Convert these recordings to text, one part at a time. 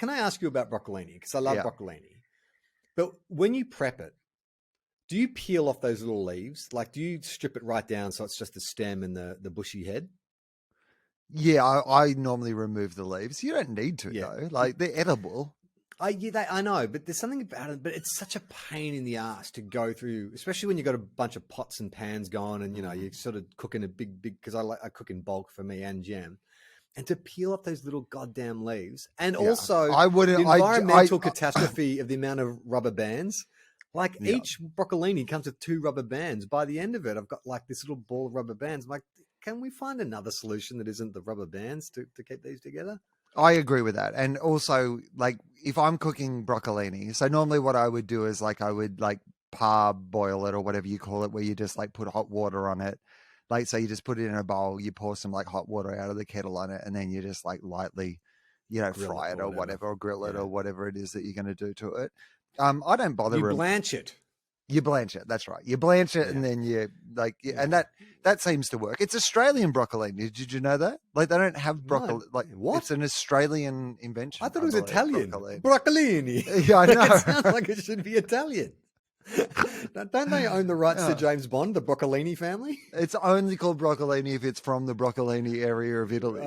can I ask you about broccolini? Because I love Yeah. broccolini. But when you prep it, do you peel off those little leaves? Like, do you strip it right down so it's just the stem and the bushy head? Yeah, I normally remove the leaves. You don't need to, Yeah. though. Like, they're edible. I know, but there's something about it. But it's such a pain in the ass to go through, especially when you've got a bunch of pots and pans going, and you're sort of cooking a big because I cook in bulk for me and Jem, and to peel off those little goddamn leaves, and also I wouldn't. the environmental catastrophe of the amount of rubber bands. Like each broccolini comes with 2 rubber bands. By the end of it, I've got like this little ball of rubber bands. I'm like, can we find another solution that isn't the rubber bands to keep these together? I agree with that. And also, like, if I'm cooking broccolini, so normally what I would do is like I would like parboil it or whatever you call it, where you just like put hot water on it. Like, so you just put it in a bowl, you pour some like hot water out of the kettle on it, and then you just like lightly, fry it or whatever, or grill it or whatever it is that you're going to do to it. I don't bother. You blanch it. You blanch it. That's right. You blanch it, and then you and that seems to work. It's Australian broccolini. Did you know that? Like, they don't have broccoli. Like, what? It's an Australian invention. I thought it was Italian. Broccolini. Yeah, I know. It sounds like it should be Italian. Don't they own the rights to James Bond, the Broccolini family? It's only called broccolini if it's from the Broccolini area of Italy.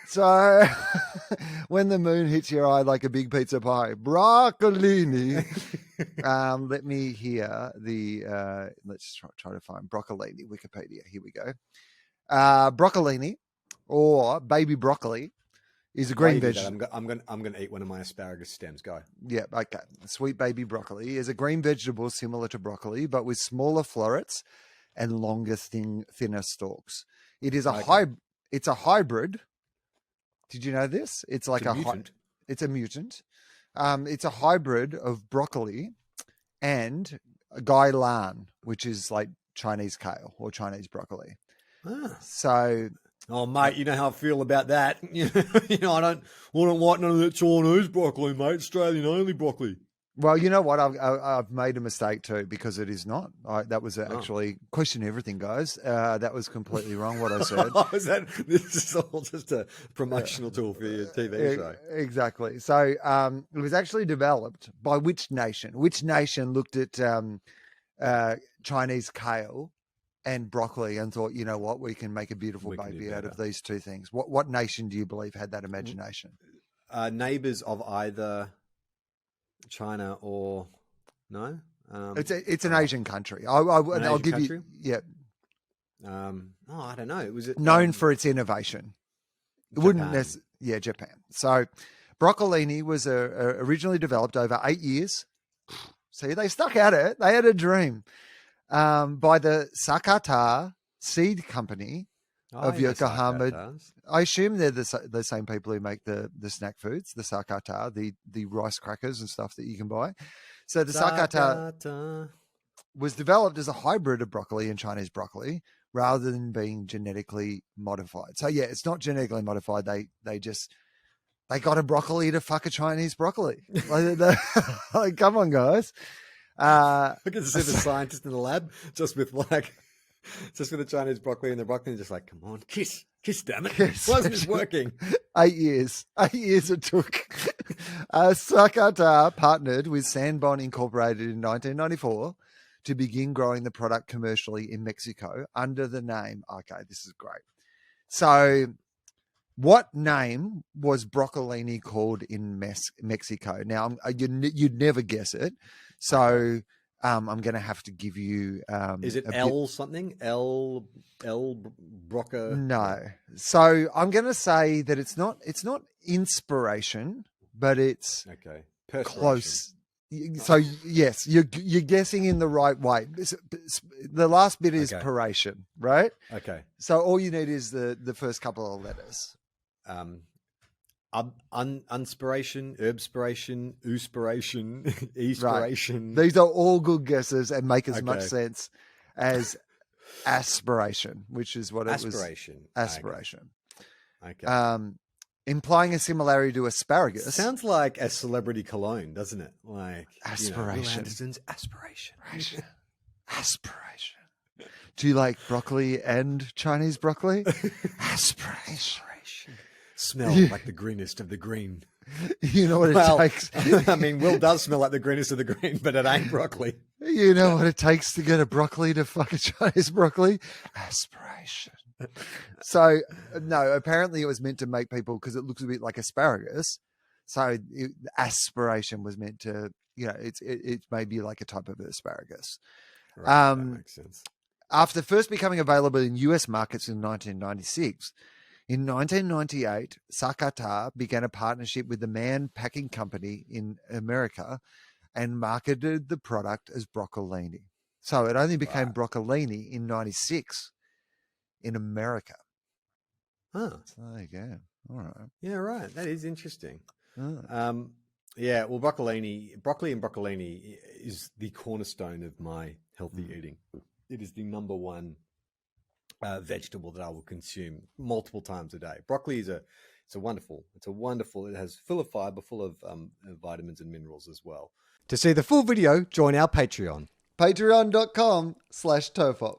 So when the moon hits your eye like a big pizza pie, broccolini. Let me hear the, let's try to find broccolini, Wikipedia. Here we go. Broccolini, or baby broccoli, is a green vegetable. I'm going to eat one of my asparagus stems. Go. Yeah, okay. Sweet baby broccoli is a green vegetable similar to broccoli, but with smaller florets and longer, thinner stalks. It is It's a hybrid. Did you know this? It's like a mutant. It's a mutant. It's a hybrid of broccoli and gailan, which is like Chinese kale or Chinese broccoli. So. Oh, mate, you know how I feel about that. I don't like none of that Chinese broccoli, mate. Australian only broccoli. Well, you know what? I've made a mistake too, because it is not. That was actually question everything, guys. That was completely wrong what I said. This is all just a promotional tool for your TV show. Exactly. So it was actually developed by which nation? Which nation looked at Chinese kale and broccoli and thought, you know what, we can make a beautiful baby out of these two things? What nation do you believe had that imagination? Neighbors of either China or no? It's an Asian country. I'll give country? you. Yeah. I don't know. Was it known for its innovation? It wouldn't necessarily. Japan. So, broccolini was originally developed over 8 years. See, they stuck at it. They had a dream. By the Sakata Seed Company of Yokohama. I assume they're the same people who make the snack foods, the Sakata, the rice crackers and stuff that you can buy. So the Sakata was developed as a hybrid of broccoli and Chinese broccoli rather than being genetically modified. So yeah, it's not genetically modified. They got a broccoli to fuck a Chinese broccoli. Like, come on, guys. I can see the scientist in the lab just with the Chinese broccoli, and the broccoli just like, come on, kiss, damn it. Why isn't this working? 8 years. 8 years it took. Sakata partnered with Sanbon Incorporated in 1994 to begin growing the product commercially in Mexico under the name. Okay, this is great. So what name was broccolini called in Mexico? Now, you'd never guess it. So I'm going to have to give you... is it L something? L Brocca? No. So I'm going to say that it's not inspiration, but it's close. So yes, you're guessing in the right way. The last bit is piration, right? Okay. So all you need is the first couple of letters. Unspiration, herbspiration, oospiration, espiration. Right. These are all good guesses and make as much sense as aspiration, which is what it was. Aspiration. Okay. Implying a similarity to asparagus. Sounds like a celebrity cologne, doesn't it? Like aspiration. Will Anderson's aspiration. Aspiration. Do you like broccoli and Chinese broccoli? Aspiration. Smell like the greenest of the green. You know what it takes. I mean, Will does smell like the greenest of the green, but it ain't broccoli. You know what it takes to get a broccoli to fuck a Chinese broccoli? Aspiration. So, no, apparently it was meant to make people, because it looks a bit like asparagus. So aspiration was meant to, it may be like a type of asparagus. Right, that makes sense. After first becoming available in US markets in 1996, in 1998, Sakata began a partnership with the Man Packing Company in America and marketed the product as Broccolini. So it only became Broccolini in 96 in America. Oh. So there you go. All right. Yeah, right. That is interesting. Oh. Yeah, well, broccoli and broccolini is the cornerstone of my healthy eating. It is the number one vegetable that I will consume multiple times a day. Broccoli is it's a wonderful. It has full of fiber, full of vitamins and minerals as well. To see the full video, join our Patreon. Patreon.com/TOFOP.